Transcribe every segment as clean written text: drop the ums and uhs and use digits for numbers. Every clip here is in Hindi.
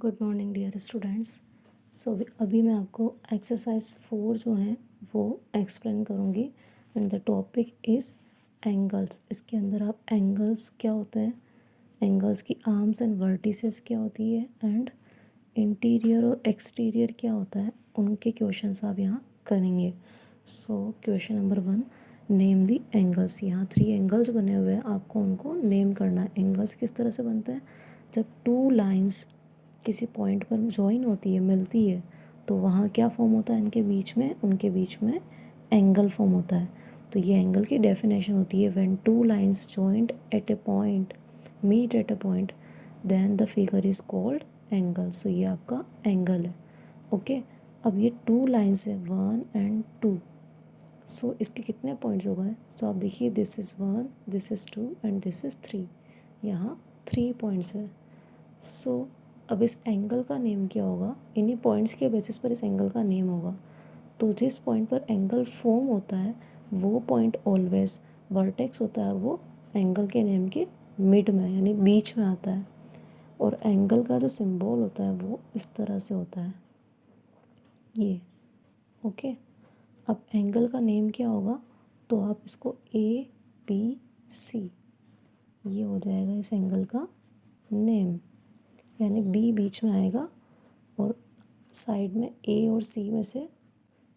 Good morning dear students. अभी मैं आपको एक्सरसाइज 4 जो है वो एक्सप्लेन करूँगी and the topic is angles. इसके अंदर आप एंगल्स क्या होते हैं, एंगल्स की आर्म्स एंड वर्टिसेस क्या होती है एंड इंटीरियर और एक्सटीरियर क्या होता है, उनके क्वेश्चंस आप यहाँ करेंगे। Question number 1, name the angles. यहाँ 3 एंगल्स बने हुए हैं, आपको उनको नेम करना है। एंगल्स किस तरह से बनते हैं, जब 2 लाइंस किसी पॉइंट पर ज्वाइन होती है, मिलती है, तो वहाँ क्या फॉर्म होता है, इनके बीच में, उनके बीच में एंगल फॉर्म होता है। तो ये एंगल की डेफिनेशन होती है, when 2 lines joint at a point meet at a point then the figure is called angle. So ये आपका एंगल है। ओके, अब ये 2 लाइंस है 1 एंड 2। इसके कितने पॉइंट्स हो गए? आप देखिए, this is 1, this is 2 and this is 3। यहाँ 3 पॉइंट्स है। अब इस एंगल का नेम क्या होगा? इन्हीं पॉइंट्स के बेसिस पर इस एंगल का नेम होगा। तो जिस पॉइंट पर एंगल फॉर्म होता है वो पॉइंट ऑलवेज वर्टेक्स होता है, वो एंगल के नेम के मिड में यानी बीच में आता है। और एंगल का जो सिंबल होता है वो इस तरह से होता है, ये। ओके, अब एंगल का नेम क्या होगा? तो आप इसको ABC, ये हो जाएगा इस एंगल का नेम, यानी B बीच में आएगा और साइड में A और C में से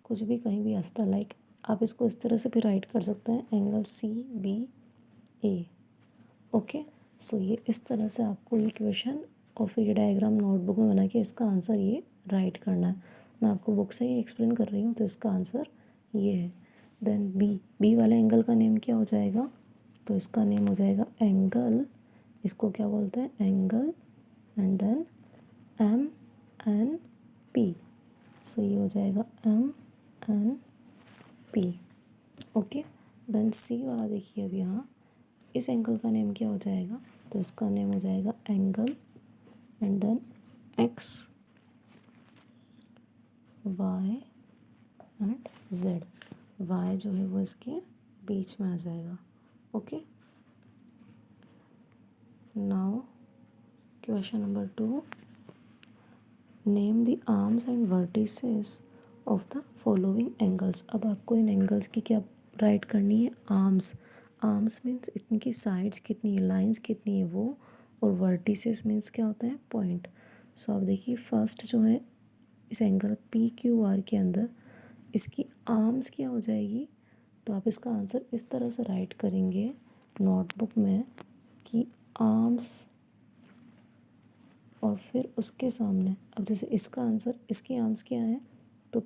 कुछ भी कहीं भी आ सकता है। लाइक आप इसको इस तरह से भी राइट कर सकते हैं, एंगल CBA। ओके, ये इस तरह से आपको ये क्वेश्चन और फिर ये डायग्राम नोटबुक में बना के इसका आंसर ये राइट करना है। मैं आपको बुक से ही एक्सप्लेन कर रही हूँ, तो इसका आंसर ये है। देन बी वाले एंगल का नेम क्या हो जाएगा? तो इसका नेम हो जाएगा एंगल, इसको क्या बोलते हैं? एंगल। And then MNP। ये हो जाएगा MNP। ओके, देन सी वाला देखिए, अब यहाँ इस एंगल का नेम क्या हो जाएगा? तो इसका नेम हो जाएगा angle and then X Y and Z। Y जो है वो इसके बीच में आ जाएगा। Okay, now question number 2, name the arms and vertices of the following angles. अब आपको इन एंगल्स की क्या राइट करनी है? आर्म्स। आर्म्स मीन्स इनकी साइड्स कितनी है, लाइंस कितनी है वो, और वर्टिसेस मीन्स क्या होता है? पॉइंट। आप देखिए, फर्स्ट जो है इस एंगल PQR के अंदर इसकी आर्म्स क्या हो जाएगी? तो आप इसका आंसर इस तरह से राइट करेंगे नोटबुक में कि आर्म्स, और फिर उसके सामने, अब जैसे इसका आंसर, इसकी आर्म्स क्या है? तो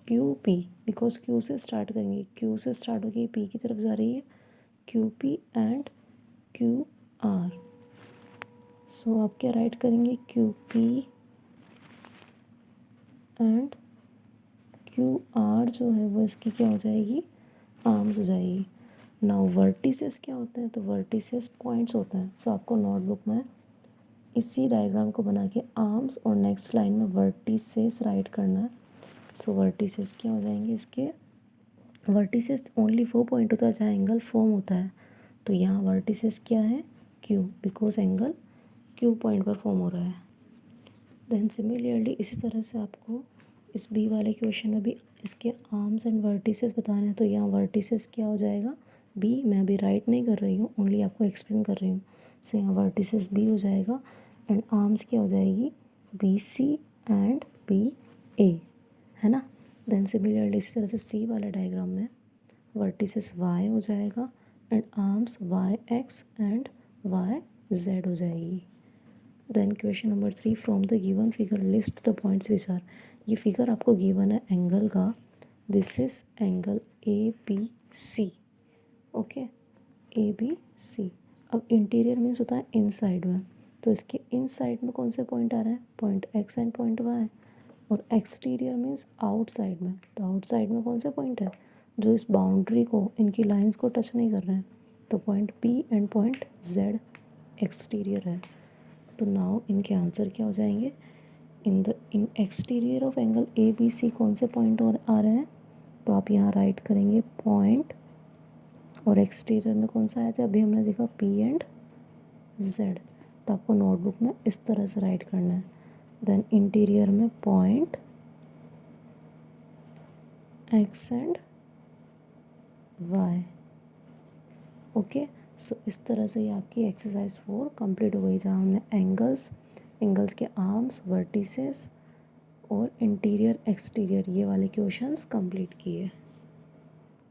QP, बिकॉज Q से स्टार्ट करेंगे, Q से स्टार्ट होगी, P की तरफ जा रही है, QP एंड QR। आप क्या राइट करेंगे? QP एंड QR जो है वो इसकी क्या हो जाएगी? आर्म्स हो जाएगी। नाउ वर्टिसेस क्या होते हैं? तो वर्टिसेस पॉइंट्स होते हैं। आपको नोटबुक में इसी डायग्राम को बना के आर्म्स और नेक्स्ट लाइन में वर्टिसेस राइट करना है। वर्टिसेस क्या हो जाएंगे इसके? वर्टिसेस ओनली वो पॉइंट होता है जहाँ एंगल फॉर्म होता है। तो यहाँ वर्टिसेस क्या है? Q, because angle Q point पर फॉर्म हो रहा है। देन सिमिलरली इसी तरह से आपको इस B वाले क्वेश्चन में भी इसके आर्म्स एंड वर्टिसेस बताने हैं। तो यहाँ वर्टिसेस क्या हो जाएगा? B। मैं अभी राइट नहीं कर रही हूँ, ओनली आपको एक्सप्लेन कर रही हूँ। यहाँ वर्टिसेस B हो जाएगा एंड आर्म्स क्या हो जाएगी? BC एंड BA, है ना। देन सिमिलरली इसी तरह से C वाला डायग्राम में वर्टिसेस Y हो जाएगा and arms YX and YZ हो जाएगी। Then question number 3, from the given figure list the points which are. ये फिगर आपको गिवन है एंगल का, this is angle ABC। Okay, ABC। अब इंटीरियर मीन्स होता है इनसाइड में, तो इसके इनसाइड में कौन से पॉइंट आ रहे हैं? Point X and point Y। और एक्सटीरियर मीन्स आउटसाइड में, तो आउटसाइड में कौन से पॉइंट है? जो इस बाउंड्री को, इनकी लाइंस को टच नहीं कर रहे हैं, तो point P and point Z exterior है। तो नाउ इनके आंसर क्या हो जाएंगे? इन एक्सटीरियर ऑफ एंगल ABC कौन से पॉइंट और आ रहे हैं? तो आप यहाँ राइट करेंगे पॉइंट, और एक्सटीरियर में कौन सा आया था? अभी हमने देखा P एंड Z। तो आपको नोटबुक में इस तरह से राइट करना है। देन इंटीरियर में point X and Y. Okay, so इस तरह से ये आपकी एक्सरसाइज 4 कंप्लीट हो गई, जहाँ हमने एंगल्स के आर्म्स, वर्टिसेस और इंटीरियर एक्सटीरियर ये वाले क्वेश्चंस कंप्लीट किए।